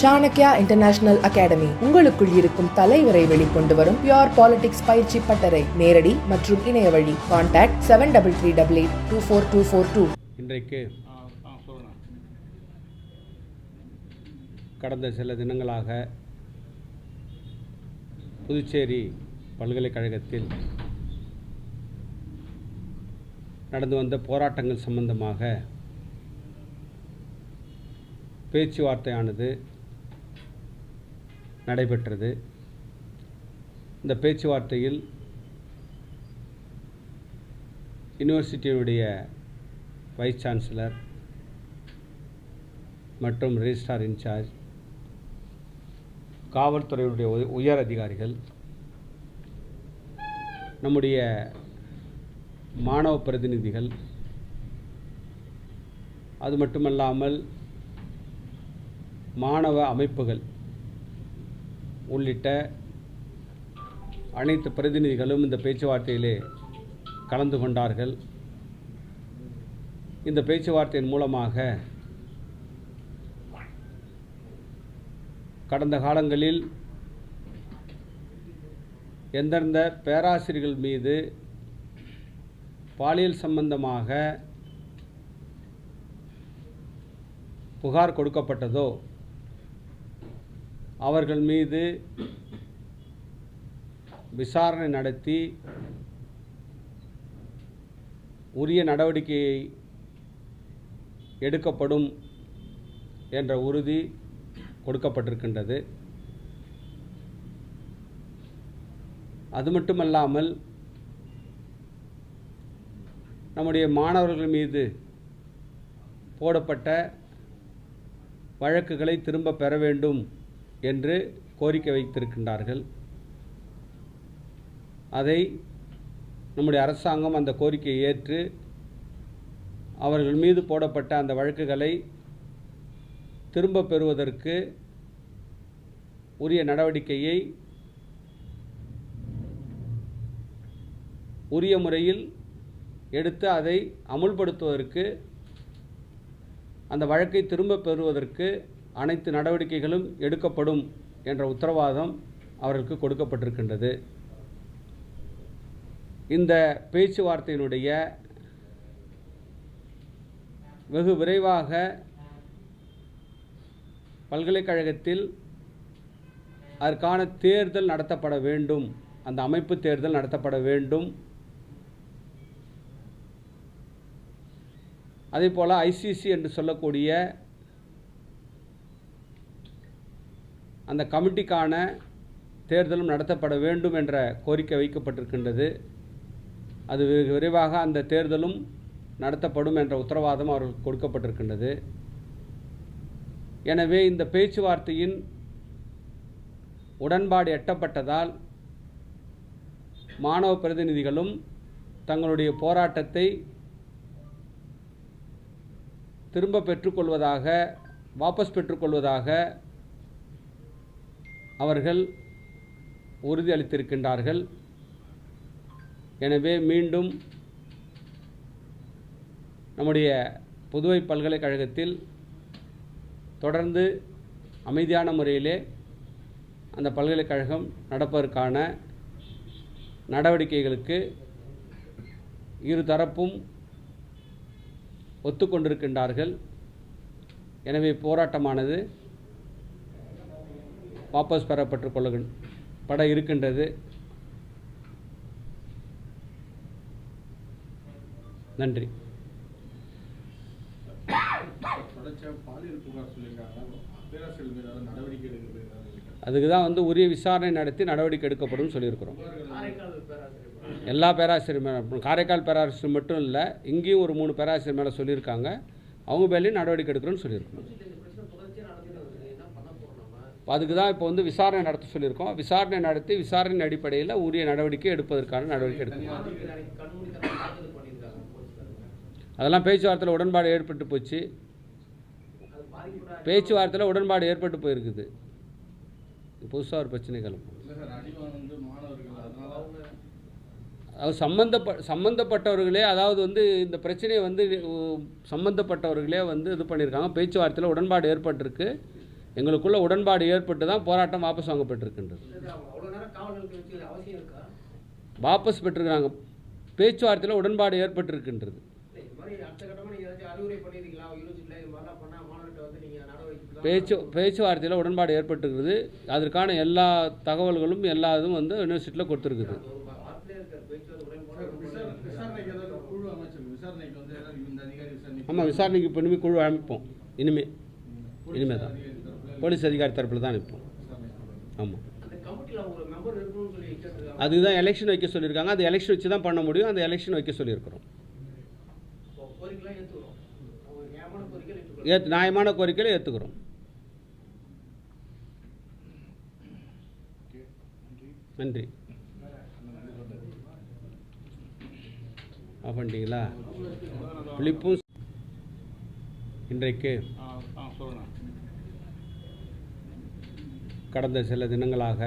Chanakya international academy உங்களுக்குள் இருக்கும் தலைவரை வெளிக்கொண்டு வரும் பியூர் பாலிடிக்ஸ் பயிற்சி பட்டறை. நேரடி மற்றும் இணைய வழி. கான்டாக்ட் 7338824242. இன்றைக்கு கடந்த சில தினங்களாக புதுச்சேரி பல்கலைக்கழகத்தில் நடந்து வந்த போராட்டங்கள் சம்பந்தமாக பேச்சுவார்த்தையானது நடைபெற்றது. இந்த பேச்சுவார்த்தையில் யூனிவர்சிட்டியினுடைய வைஸ் சான்சலர் மற்றும் ரெஜிஸ்ட்ரார் இன்சார்ஜ், காவல்துறையினுடைய உயர் அதிகாரிகள், நம்முடைய மாணவ பிரதிநிதிகள், அது மட்டுமல்லாமல் மாணவ அமைப்புகள் உள்ளிட்ட அனைத்து பிரதிநிதிகளும் இந்த பேச்சுவார்த்தையிலே கலந்து கொண்டார்கள். இந்த பேச்சுவார்த்தையின் மூலமாக கடந்த காலங்களில் எந்தெந்த பேராசிரியர்கள் மீது பாலியல் சம்பந்தமாக புகார் கொடுக்கப்பட்டதோ அவர்கள் மீது விசாரணை நடத்தி உரிய நடவடிக்கையை எடுக்கப்படும் என்ற உறுதி கொடுக்கப்பட்டிருக்கின்றது. அது மட்டுமல்லாமல் நம்முடைய மாணவர்கள் மீது போடப்பட்ட வழக்குகளை திரும்ப பெற வேண்டும் என்று கோரிக்கை வைத்திருக்கின்றார்கள். அதை நம்முடைய அரசாங்கம் அந்த கோரிக்கையை ஏற்று அவர்கள் மீது போடப்பட்ட அந்த வழக்குகளை திரும்ப பெறுவதற்கு உரிய நடவடிக்கையை உரிய முறையில் எடுத்து அதை அமுல்படுத்துவதற்கு, அந்த வழக்கை திரும்ப பெறுவதற்கு அனைத்து நடவடிக்கைகளும் எடுக்கப்படும் என்ற உத்தரவாதம் அவர்களுக்கு கொடுக்கப்பட்டிருக்கின்றது. இந்த பேச்சுவார்த்தையினுடைய வெகு விரைவாக பல்கலைக்கழகத்தில் அதற்கான தேர்தல் நடத்தப்பட வேண்டும், அந்த அமைப்பு தேர்தல் நடத்தப்பட வேண்டும். அதேபோல் ஐசிசி என்று சொல்லக்கூடிய அந்த கமிட்டிக்கான தேர்தலும் நடத்தப்பட வேண்டும் என்ற கோரிக்கை வைக்கப்பட்டிருக்கின்றது. அது விரைவாக அந்த தேர்தலும் நடத்தப்படும் என்ற உத்தரவாதம் அவர்களுக்கு கொடுக்கப்பட்டிருக்கின்றது. எனவே இந்த பேச்சுவார்த்தையின் உடன்பாடு எட்டப்பட்டதால் மாணவ பிரதிநிதிகளும் தங்களுடைய போராட்டத்தை திரும்ப பெற்றுக்கொள்வதாக, வாபஸ் பெற்றுக்கொள்வதாக அவர்கள் உறுதியளித்திருக்கின்றார்கள். எனவே மீண்டும் நம்முடைய புதுவை பல்கலைக்கழகத்தில் தொடர்ந்து அமைதியான முறையிலே அந்த பல்கலைக்கழகம் நடப்பதற்கான நடவடிக்கைகளுக்கு இரு தரப்பும் ஒத்துக்கொண்டிருக்கின்றார்கள். எனவே போராட்டமானது வாபஸ் பெறப்பட இருக்கின்றது. நன்றி. அதுக்கு தான் உரிய விசாரணை நடத்தி நடவடிக்கை எடுக்கப்படும் சொல்லியிருக்கிறோம். எல்லா பேராசிரியர் மேலே, காரைக்கால் பேராசிரியர் மட்டும் இல்லை, இங்கேயும் ஒரு 3 பேராசிரியர் மேலே சொல்லியிருக்காங்க. அவங்க மேலேயும் நடவடிக்கை எடுக்கணும்னு சொல்லியிருக்கோம். அதுக்கு தான் இப்போ விசாரணை நடத்த சொல்லியிருக்கோம். விசாரணை நடத்தி விசாரணை அடிப்படையில் உரிய நடவடிக்கை எடுப்பதற்கான நடவடிக்கை எடுக்கணும். அதெல்லாம் பேச்சுவார்த்தையில் உடன்பாடு ஏற்பட்டு போச்சு. பேச்சுவார்த்தையில் உடன்பாடு ஏற்பட்டு போயிருக்குது. புதுசாக ஒரு பிரச்சனை கிளம்பும். அது சம்பந்தப்பட்டவர்களே, அதாவது இந்த பிரச்சனையை சம்பந்தப்பட்டவர்களே இது பண்ணியிருக்காங்க. பேச்சுவார்த்தையில் உடன்பாடு ஏற்பட்டிருக்கு. எங்களுக்குள்ள உடன்பாடு ஏற்பட்டு தான் போராட்டம் வாபஸ் வாங்கப்பட்டிருக்கின்றது. வாபஸ் பெற்றிருக்கிறாங்க. பேச்சுவார்த்தையில் உடன்பாடு ஏற்பட்டிருக்கின்றது. பேச்சுவார்த்தையில் உடன்பாடு ஏற்பட்டிருக்குது. அதற்கான எல்லா தகவல்களும் எல்லா இதுவும் வந்து யூனிவர்சிட்டியில் கொடுத்துருக்குது. ஆமாம், விசாரணைக்கு இப்போ இனிமேல் குழு அமைப்போம். இனிமே தான் போலீஸ் அதிகாரி தரப்பில் தான் அனுப்போம். ஆமாம், அதுதான் எலெக்ஷன் வைக்க சொல்லியிருக்காங்க. அது எலெக்ஷன் வச்சு தான் பண்ண முடியும். அந்த எலெக்ஷன் வைக்க சொல்லியிருக்கிறோம். நியாயமான கோரிக்கைகளை ஏற்றுக்கிறோம். நன்றி. பண்ணிட்டீங்களா? பிலிப்பும் இன்றைக்கு கடந்த சில தினங்களாக